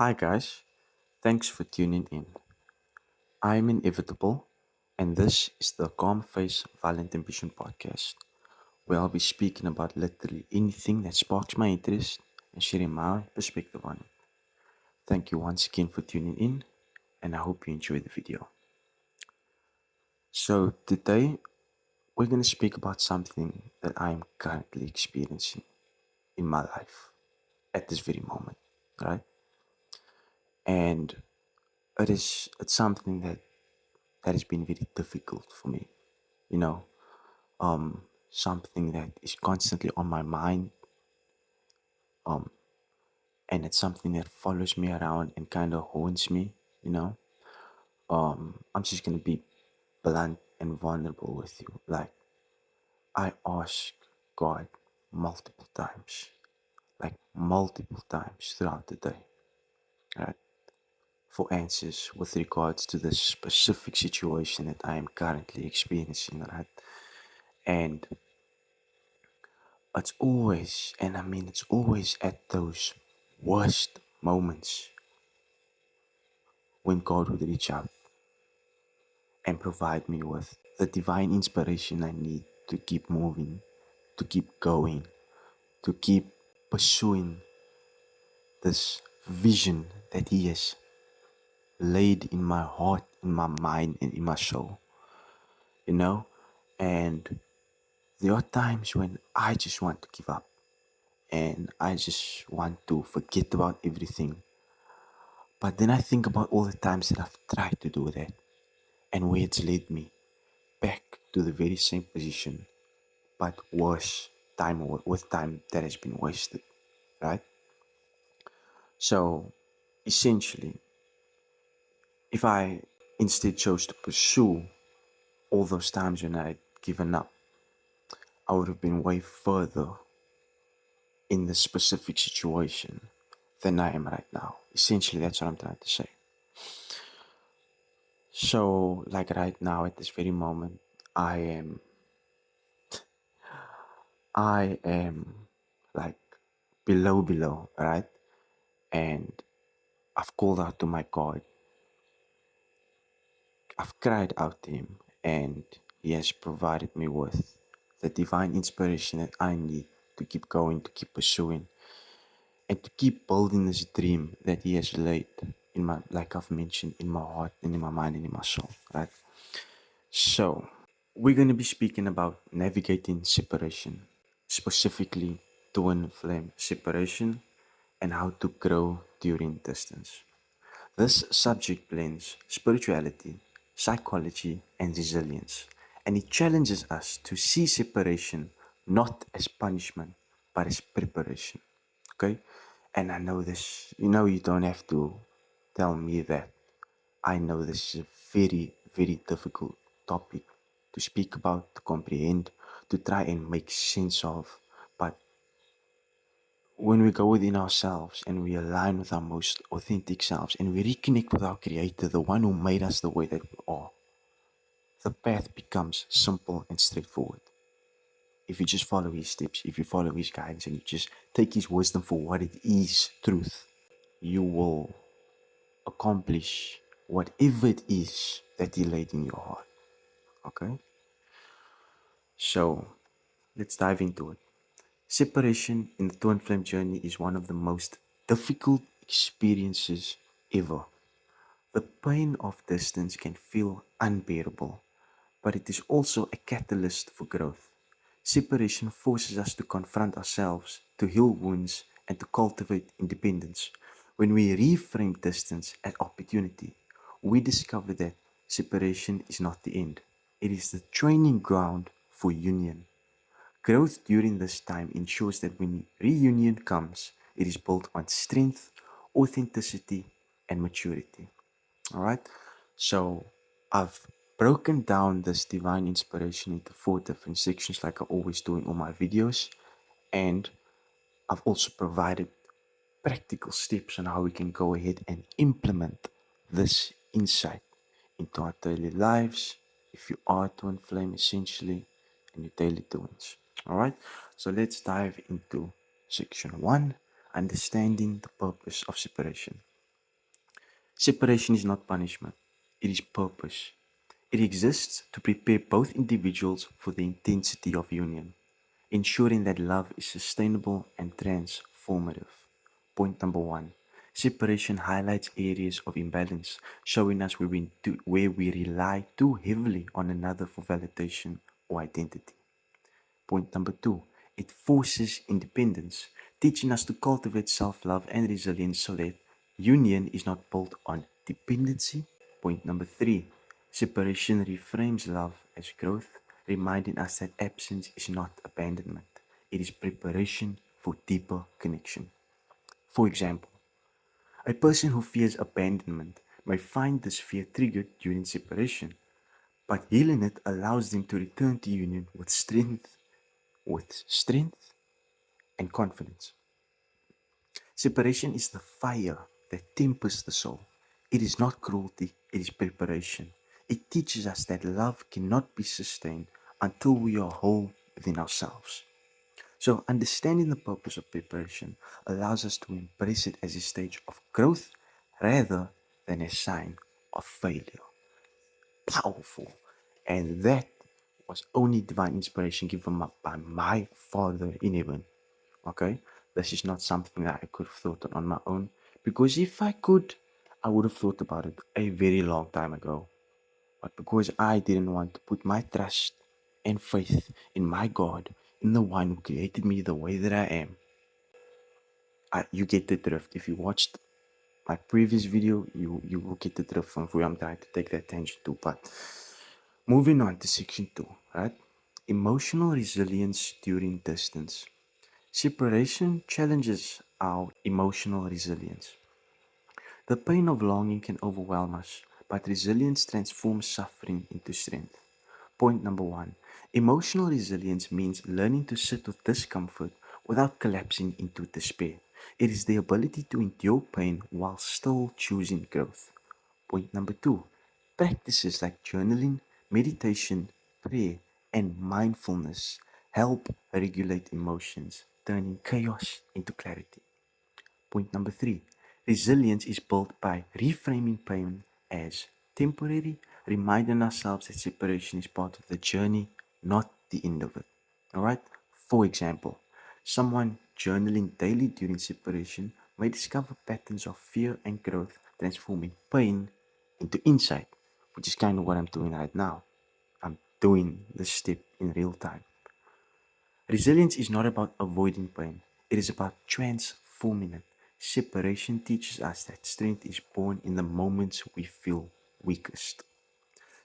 Hi guys, thanks for tuning in. I'm Inevitable, and this is the Calm Face Violent Ambition podcast, where I'll be speaking about literally anything that sparks my interest and sharing my perspective on it. Thank you once again for tuning in, and I hope you enjoy the video. So, today we're going to speak about something that I'm currently experiencing in my life at this very moment, right? And it's something that has been very difficult for me, you know, something that is constantly on my mind, and it's something that follows me around and kind of haunts me, you know. I'm just gonna be blunt and vulnerable with you. Like, I ask God multiple times throughout the day, right, for answers with regards to the specific situation that I am currently experiencing, right? And it's always at those worst moments when God would reach out and provide me with the divine inspiration I need to keep moving, to keep going, to keep pursuing this vision that He has laid in my heart, in my mind, and in my soul, you know? And there are times when I just want to give up and I just want to forget about everything. But then I think about all the times that I've tried to do that and where it's led me back to the very same position, but worse with time that has been wasted, right? So essentially, if I instead chose to pursue all those times when I'd given up, I would have been way further in the specific situation than I am right now. Essentially, that's what I'm trying to say. So, like right now, at this very moment, I am I am like below, right? And I've called out to my God. I've cried out to Him, and He has provided me with the divine inspiration that I need to keep going, to keep pursuing, and to keep building this dream that He has laid in my, like I've mentioned, in my heart and in my mind and in my soul, right? So, we're going to be speaking about navigating separation, specifically twin flame separation, and how to grow during distance. This subject blends spirituality, psychology, and resilience, and it challenges us to see separation not as punishment but as preparation. Okay? And I know this, you don't have to tell me that. I know this is a very difficult topic to speak about, to comprehend, to try and make sense of. But when we go within ourselves and we align with our most authentic selves and we reconnect with our Creator, the one who made us the way that we are, the path becomes simple and straightforward. If you just follow His steps, if you follow His guidance, and you just take His wisdom for what it is, truth, you will accomplish whatever it is that He laid in your heart. Okay? So, let's dive into it. Separation in the twin flame journey is one of the most difficult experiences ever. The pain of distance can feel unbearable, but it is also a catalyst for growth. Separation forces us to confront ourselves, to heal wounds, and to cultivate independence. When we reframe distance as opportunity, we discover that separation is not the end, it is the training ground for union. Growth during this time ensures that when reunion comes, it is built on strength, authenticity, and maturity. All right. So I've broken down this divine inspiration into four different sections, like I always do in all my videos. And I've also provided practical steps on how we can go ahead and implement this insight into our daily lives. If you are twin flame, essentially, in your daily doings. All right. So let's dive into section one, understanding the purpose of separation. Separation is not punishment, it is purpose. It exists to prepare both individuals for the intensity of union, ensuring that love is sustainable and transformative. Point number one, separation highlights areas of imbalance, showing us where we rely too heavily on another for validation or identity. Point number two, it forces independence, teaching us to cultivate self love and resilience so that union is not built on dependency. Point number three, separation reframes love as growth, reminding us that absence is not abandonment, it is preparation for deeper connection. For example, a person who fears abandonment may find this fear triggered during separation, but healing it allows them to return to union with strength and confidence. Separation is the fire that tempers the soul. It is not cruelty, it is preparation. It teaches us that love cannot be sustained until we are whole within ourselves. So, understanding the purpose of preparation allows us to embrace it as a stage of growth rather than a sign of failure. Powerful. And that was only divine inspiration given by my Father in heaven. Okay? This is not something that I could have thought on my own. Because if I could, I would have thought about it a very long time ago. But because I didn't want to put my trust and faith in my God, in the one who created me the way that I am, you get the drift. If you watched my previous video, you will get the drift from where I'm trying to take that tangent to. But moving on to section 2, right? Emotional resilience during distance. Separation challenges our emotional resilience. The pain of longing can overwhelm us, but resilience transforms suffering into strength. Point number one, emotional resilience means learning to sit with discomfort without collapsing into despair. It is the ability to endure pain while still choosing growth. Point number two, practices like journaling, meditation, prayer, and mindfulness help regulate emotions, turning chaos into clarity. Point number three, resilience is built by reframing pain as temporary, reminding ourselves that separation is part of the journey, not the end of it. All right? For example, someone journaling daily during separation may discover patterns of fear and growth, transforming pain into insight, which is kind of what I'm doing right now. I'm doing this step in real time. Resilience is not about avoiding pain, it is about transforming it. Separation teaches us that strength is born in the moments we feel weakest.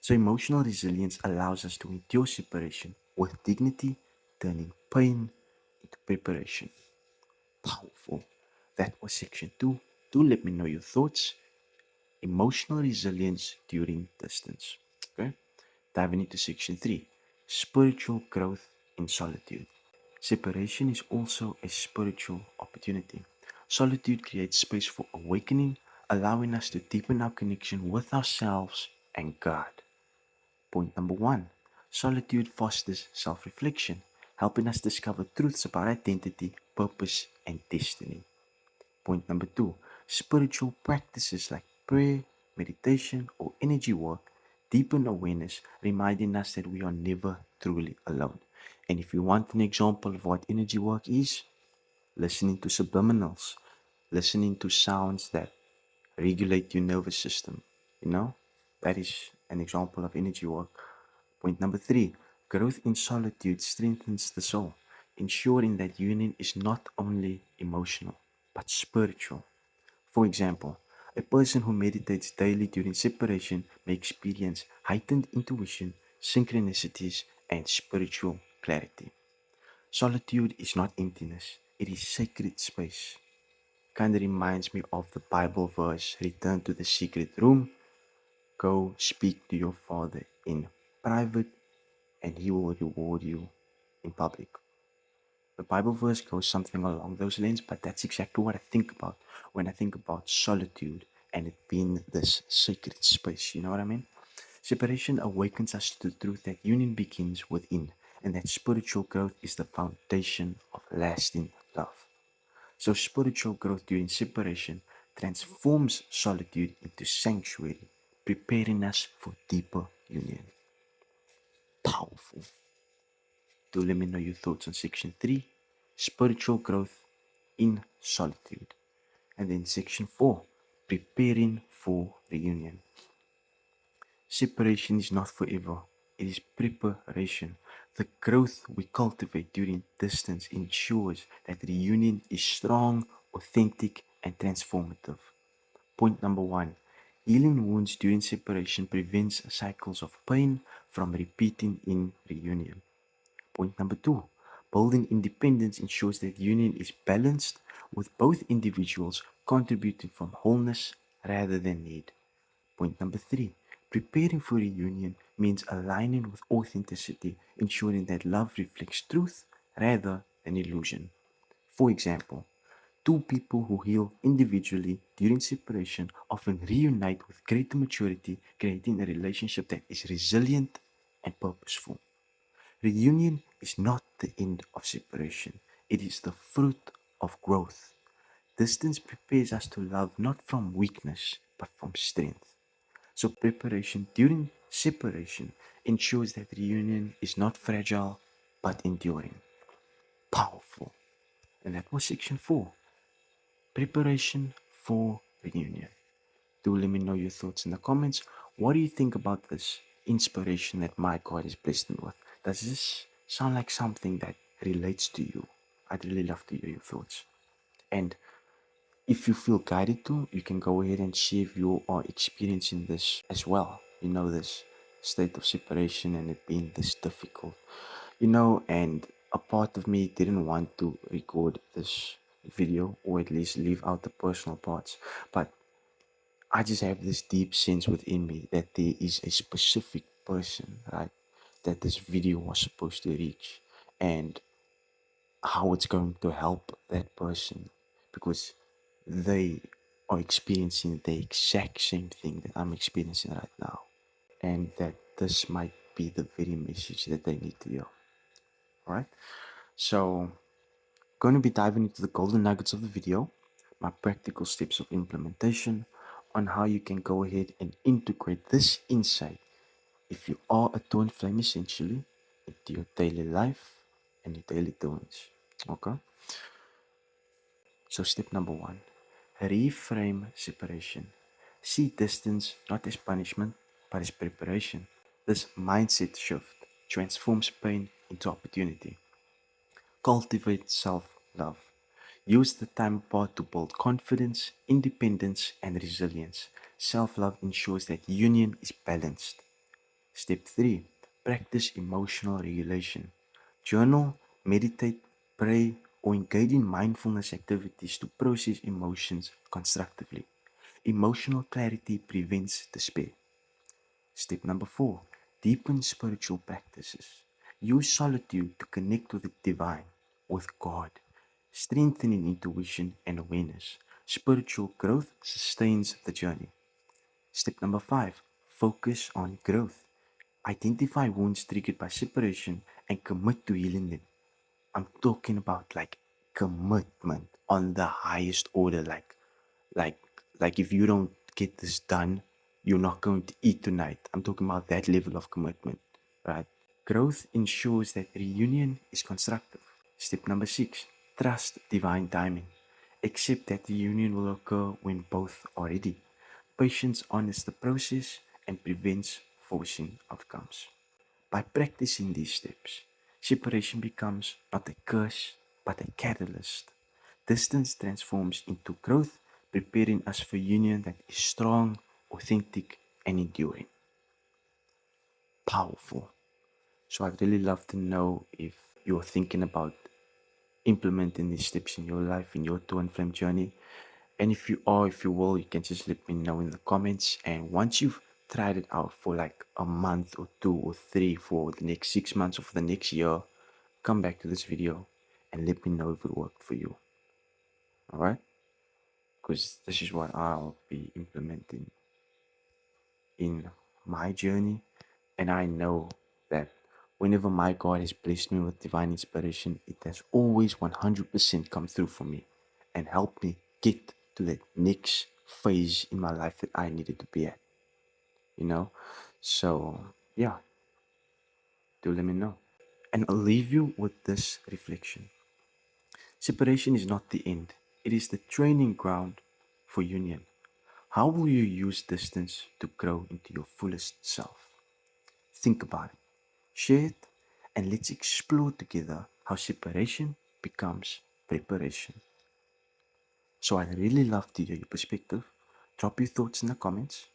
So, emotional resilience allows us to endure separation with dignity, turning pain into preparation. Powerful. That was section 2. Do let me know your thoughts. Emotional resilience during distance. Okay? Diving into section 3, spiritual growth in solitude. Separation is also a spiritual opportunity. Solitude creates space for awakening, allowing us to deepen our connection with ourselves and God. Point number one, solitude fosters self reflection, helping us discover truths about identity, purpose, and destiny. Point number two, spiritual practices like prayer, meditation, or energy work deepen awareness, reminding us that we are never truly alone. And if you want an example of what energy work is, listening to subliminals, listening to sounds that regulate your nervous system, you know, that is an example of energy work. Point number three, growth in solitude strengthens the soul, ensuring that union is not only emotional but spiritual. For example, a person who meditates daily during separation may experience heightened intuition, synchronicities, and spiritual clarity. Solitude is not emptiness, it is sacred space. Kind of reminds me of the Bible verse, return to the secret room, go speak to your Father in private, and He will reward you in public. The Bible verse goes something along those lines, but that's exactly what I think about when I think about solitude and it being this sacred space. You know what I mean? Separation awakens us to the truth that union begins within and that spiritual growth is the foundation of lasting love. So, spiritual growth during separation transforms solitude into sanctuary, preparing us for deeper union. Powerful. Do let me know your thoughts on section 3, spiritual growth in solitude. And then section 4, preparing for reunion. Separation is not forever, it is preparation. The growth we cultivate during distance ensures that reunion is strong, authentic, and transformative. Point number 1, healing wounds during separation prevents cycles of pain from repeating in reunion. Point number 2, building independence ensures that union is balanced with both individuals contributing from wholeness rather than need. Point number 3, preparing for reunion means aligning with authenticity, ensuring that love reflects truth rather than illusion. For example, two people who heal individually during separation often reunite with greater maturity, creating a relationship that is resilient and purposeful. Reunion is not the end of separation, it is the fruit of growth. Distance prepares us to love not from weakness, but from strength. So, preparation during separation ensures that reunion is not fragile, but enduring. Powerful. And that was section 4, preparation for reunion. Do let me know your thoughts in the comments. What do you think about this inspiration that my God has blessed me with? Does this sound like something that relates to you? I'd really love to hear your thoughts. And if you feel guided to, you can go ahead and share if you are experiencing this as well. You know, this state of separation and it being this difficult. And a part of me didn't want to record this video or at least leave out the personal parts. But I just have this deep sense within me that there is a specific person, right, that this video was supposed to reach, and how it's going to help that person because they are experiencing the exact same thing that I'm experiencing right now, and that this might be the very message that they need to hear. All right, so going to be diving into the golden nuggets of the video, my practical steps of implementation on how you can go ahead and integrate this insight if you are a twin flame essentially into your daily life and your daily doings. Okay, so step number 1, reframe separation. See distance not as punishment but as preparation. This mindset shift transforms pain into opportunity. Cultivate self love. Use the time apart to build confidence, independence, and resilience. Self love ensures that union is balanced. Step 3, practice emotional regulation. Journal, meditate, pray, or engage in mindfulness activities to process emotions constructively. Emotional clarity prevents despair. Step number 4, deepen spiritual practices. Use solitude to connect with the divine, with God, strengthening intuition and awareness. Spiritual growth sustains the journey. Step number 5, focus on growth. Identify wounds triggered by separation and commit to healing them. I'm talking about like commitment on the highest order, like like if you don't get this done, you're not going to eat tonight. I'm talking about that level of commitment, right? Growth ensures that reunion is constructive. Step number 6, trust divine timing. Accept that the union will occur when both are ready. Patience honors the process and prevents forcing outcomes. By practicing these steps, separation becomes not a curse but a catalyst. Distance transforms into growth, preparing us for union that is strong, authentic, and enduring. Powerful. So I'd really love to know if you're thinking about implementing these steps in your life, in your twin flame journey. And if you are, if you will, you can just let me know in the comments. And once you've tried it out for like a month or 2 or 3 for the next 6 months or for the next year, come back to this video and let me know if it worked for you. All right? Because this is what I'll be implementing in my journey. And I know that whenever my God has blessed me with divine inspiration, it has always 100% come through for me and helped me get to that next phase in my life that I needed to be at, you know? So, yeah, do let me know. And I'll leave you with this reflection. Separation is not the end, it is the training ground for union. How will you use distance to grow into your fullest self? Think about it, share it, and let's explore together how separation becomes preparation. So I'd really love to hear your perspective. Drop your thoughts in the comments.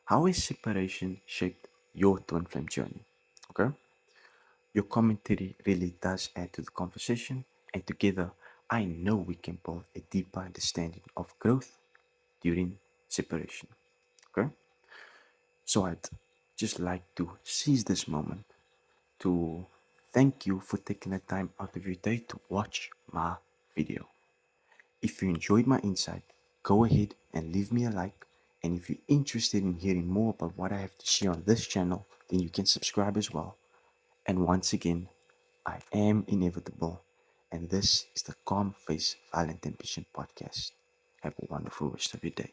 How has separation shaped your twin flame journey? Okay? Your commentary really does add to the conversation, and together I know we can build a deeper understanding of growth during separation. Okay? So I'd just like to seize this moment to thank you for taking the time out of your day to watch my video. If you enjoyed my insight, go ahead and leave me a like. And if you're interested in hearing more about what I have to share on this channel, then you can subscribe as well. And once again, I am inevitable, and this is the Calm Face Violent Ambition podcast. Have a wonderful rest of your day.